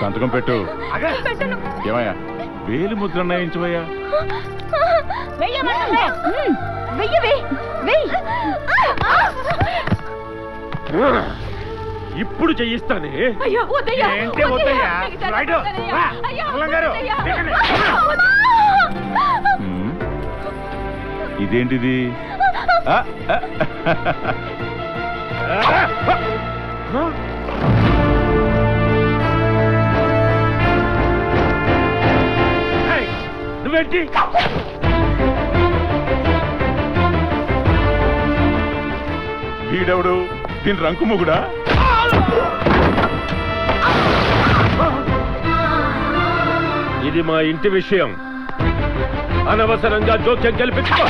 సంతకం పెట్టు. ఏమయ్యా వేలు ముద్ర అన్నాయించవయ్యా. ఇప్పుడు చెయ్యిస్తానే. ఇదేంటిది? నువ్వేంటి? వీడెవడు? దీని రంకు మొగుడా? ఇది మా ఇంటి విషయం. అనవసరంగా జోక్యం కల్పించుకో.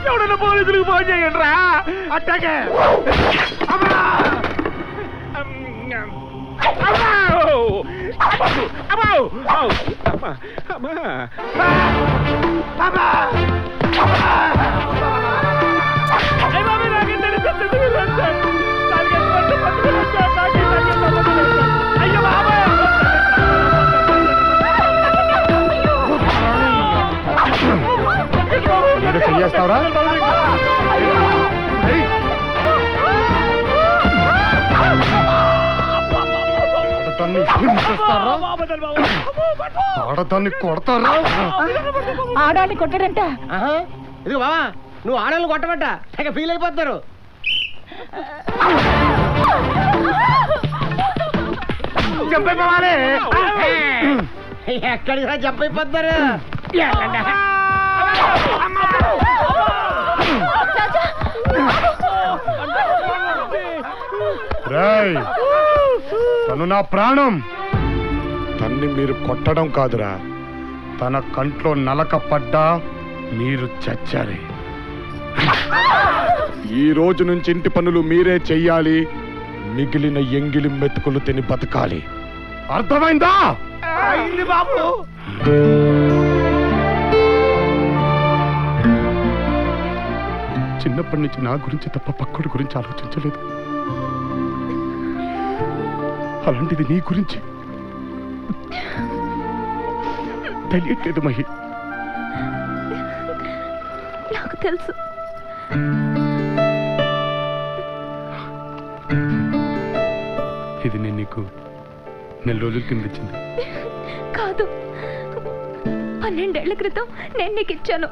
ఎవడన్నా పోలీసులకు ఫోన్ చేయండి రా. అట్టాకే చేస్తావరా? ఆడదాన్ని కొడతారా? ఆడాన్ని కొట్టాడంట. ఇది బావా, నువ్వు ఆడాలను కొట్టబట్ట తెగ ఫీల్ అయిపోతారు. ఎక్కడికి జంప్ అయిపోతారు. తను నా ప్రాణం. తన్ని మీరు కొట్టడం కాదురా, తన కంట్లో నలక పడ్డా మీరు చచ్చారే. ఈ రోజు నుంచి ఇంటి పనులు మీరే చెయ్యాలి. మిగిలిన ఎంగిలి మెతుకులు తిని బతకాలి. అర్థమైందా? బాబు చిన్నప్పటి నుంచి నా గురించి తప్ప పక్కడి గురించి ఆలోచించలేదు. అలాంటిది నీ గురించి తెలియట్లేదు మహి. నాకు తెలుసు. ఇది నేను నీకు నెల రోజుల కింద ఇచ్చింది కాదు, 12 ఏళ్ల క్రితం నేను నీకు ఇచ్చాను.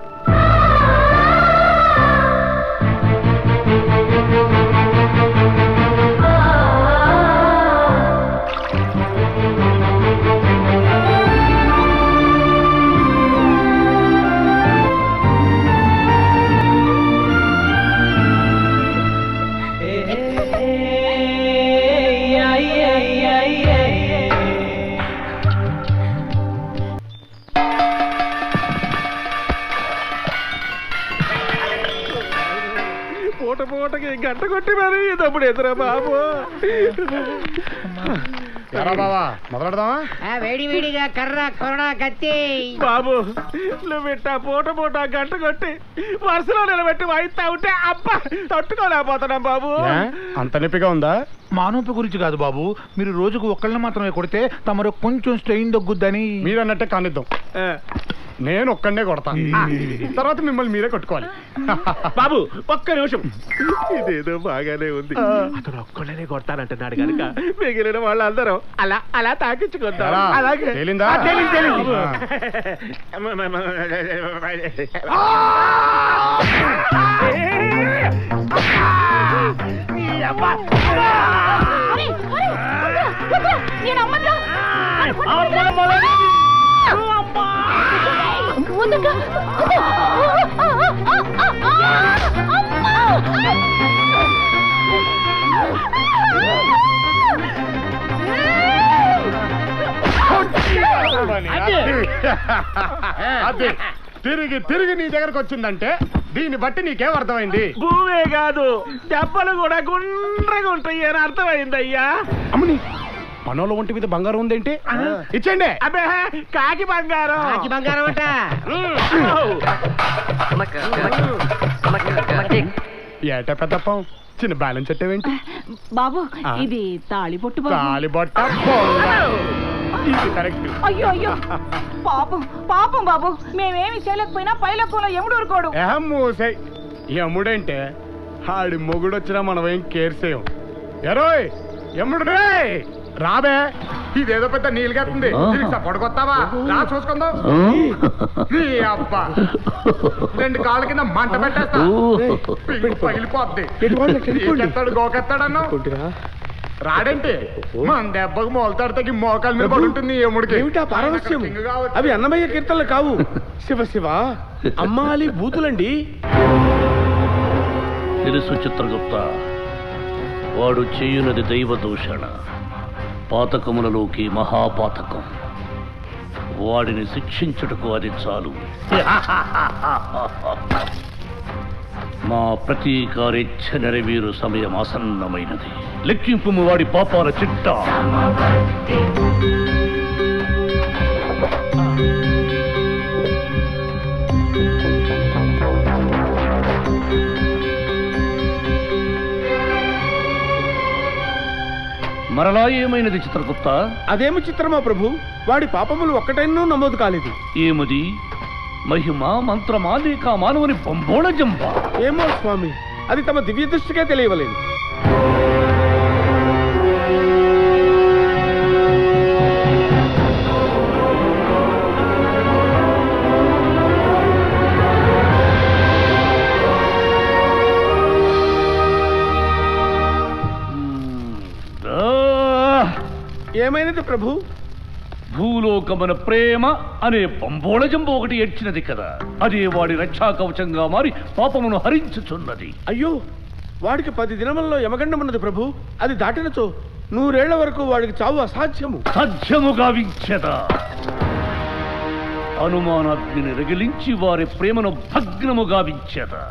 పూటకి గంట కొట్టి మరి తప్పుడు ఎదురా బాబు. బావా మొదలెడదామా? వేడి వేడిగా కర్ర కొరడా కత్తి. బాబు నువ్వు ఇట్టా పూట గంట కొట్టి వరుసలో నిలబెట్టి వాయిస్తా ఉంటే అబ్బా తట్టుకోలేకపోతున్నాం బాబు. అంత నొప్పిగా ఉందా? మానవపు గురించి కాదు బాబు, మీరు రోజుకు ఒక్కళ్ళని మాత్రమే కొడితే తమరు కొంచెం స్ట్రెయిన్ తగ్గుద్దని. మీరు అన్నట్టే కానిద్దాం. నేను ఒక్కడే కొడతాను, తర్వాత మిమ్మల్ని మీరే కొట్టుకోవాలి. బాబు ఒక్క నిమిషం, ఇదేదో బాగానే ఉంది. అతను ఒక్కళ్ళనే కొడతానంటున్నాడు కనుక మిగిలిన వాళ్ళందరూ అలా అలా తాకించుకుంటారు. అలాగే తేలిందా? అదే తిరిగి తిరిగి నీ దగ్గరకు వచ్చిందంటే దీన్ని బట్టి నీకేం అర్థమైంది? భూమే కాదు దెబ్బలు కూడా గుండ్రగా ఉంటాయి అని అర్థమైంది అయ్యా. అమ్మని మనోళ్ళ ఒంటి మీద బంగారం ఉందేంటి? ఇచ్చేయండి. అబ్బే కాకి బంగారం. కాకి బంగారం అంట. ఏటా పెద్దప్పం చిన్న బ్యాలెన్స్ పెట్టేవేంటి? బాబు ఆ. ఇది తాళిబొట్టు బాబు. తాలిబొట్ట బొంగ. ఇది కరెక్ట్. అయ్యో అయ్యో పాపం పాపం బాబు, మేమేమి చేయలేకపోయినా పైలకులో ఎముడు ఊరుకోడు. మూసే ఎముడంటే ఆడి మొగుడొచ్చినా మనం ఏం కేర్ చేయం. ఎరోయ్ ఎముడు రే రాబే, ఇదేదో పెద్ద నీళ్ళకెత్తుంది. పడుకొస్తావా? రా చూసుకుందాం. నీ అబ్బా 2 కాళ్ళ కింద మంట పెట్టేస్తా, పిండి పగిలిపోద్ది. ఎత్తాడు గోకెత్తాడన్నా రాడంటే మన దెబ్బకు మోల్తాడు తగ్గి మోకాల మీద పడి ఉంటుంది ఎముడికి. ఏమిటా పారవస్యం? అవి అన్నమయ్య కీర్తనలు కావు. శివ శివ అమ్మాలి బూతులండి. తెలుసు చిత్రగుప్త, వాడు చేయునది దైవ దూషణ, పాతకములలోకి మహాపాతకం. వాడిని శిక్షించుటకు అది చాలు. మా ప్రతీకారేచ్ఛ నెరవేరు సమయం ఆసన్నమైనది. లెక్కింపు వాడి పాపాల చిట్టా. మరలా ఏమైనది చిత్రగుప్త? అదేమి చిత్రమా ప్రభు, వాడి పాపములు ఒక్కటైనా నమోదు కాలేదు. ఏమది? మహిమ మంత్రమా లేక మానవుని బొంబోళ జంబ? ఏమో స్వామి, అది తమ దివ్య దృష్టికే తెలియవలేదు. ఏమైనది ప్రభు? భూలోకమున ప్రేమ అనే బొంబోళ జంబ ఒకటి ఏడ్చినది కదా, అదే వాడి రక్షా కవచంగా మారి పాపమును హరించుచున్నది. అయ్యో, వాడికి 10 దినములలో యమగండమున్నది ప్రభు. అది దాటినచో 100 ఏళ్ల వరకు వాడికి చావు అసాధ్యము. సాధ్యముగా వించెదా. అనుమానాగ్నిని రగిలించి వారి ప్రేమను భగ్నముగా వించెదా.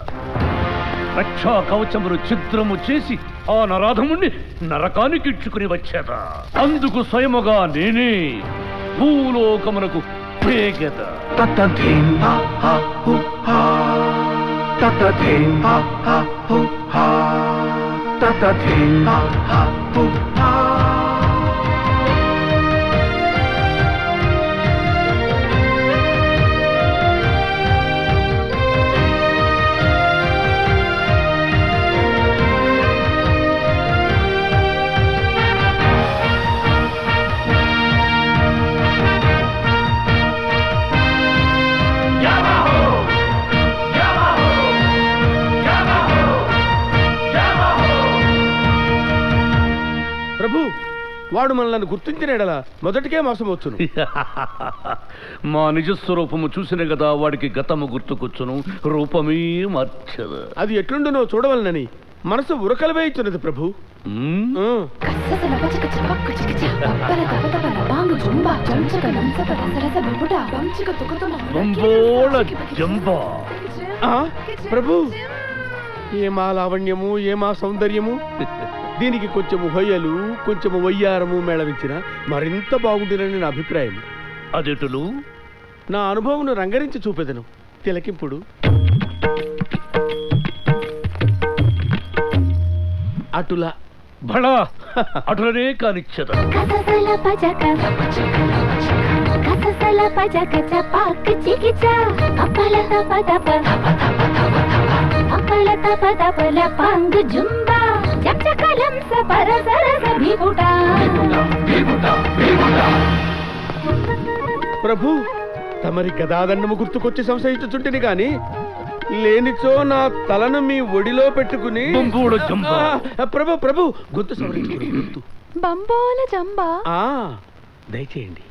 రక్షా కవచమును ఛిద్రము చేసి ఆ నరాధముణ్ణి నరకానికి ఇచ్చుకుని వచ్చేదా. అందుకు స్వయముగా నేనే భూలోకమునకు పేగెద. ప్రభు, వాడు మనల్ని గుర్తించిన ఎడల మొదటికే మోసమొచ్చును. మా నిజస్వరూపము చూసిన కదా వాడికి గతము గుర్తుకొచ్చును, రూపమే మార్చదు. అది ఎట్లుండునో చూడవలనని మనసు ఉరకలు వేయించున్నది ప్రభు. ప్రభు, ఏమా లావణ్యము, ఏమా సౌందర్యము. దీనికి కొంచెము హొయ్యలు, కొంచెము వయ్యారము మేళవించిన మరింత బాగుంటుందని నా అభిప్రాయం. అదెటులు? నా అనుభవమును రంగరించి చూపెదను. తిలకింపుడు అటులా బళా అటులనే కానిచ్చద. ప్రభు, తమరి గదాదండము గుర్తుకొచ్చి సంశయించుచుంటిని గాని లేనిచో నా తలను మీ ఒడిలో పెట్టుకుని. ప్రభు ప్రభు గుర్తు సవరించుకుని గుర్తు. బంబోల జంబా దయచేయండి.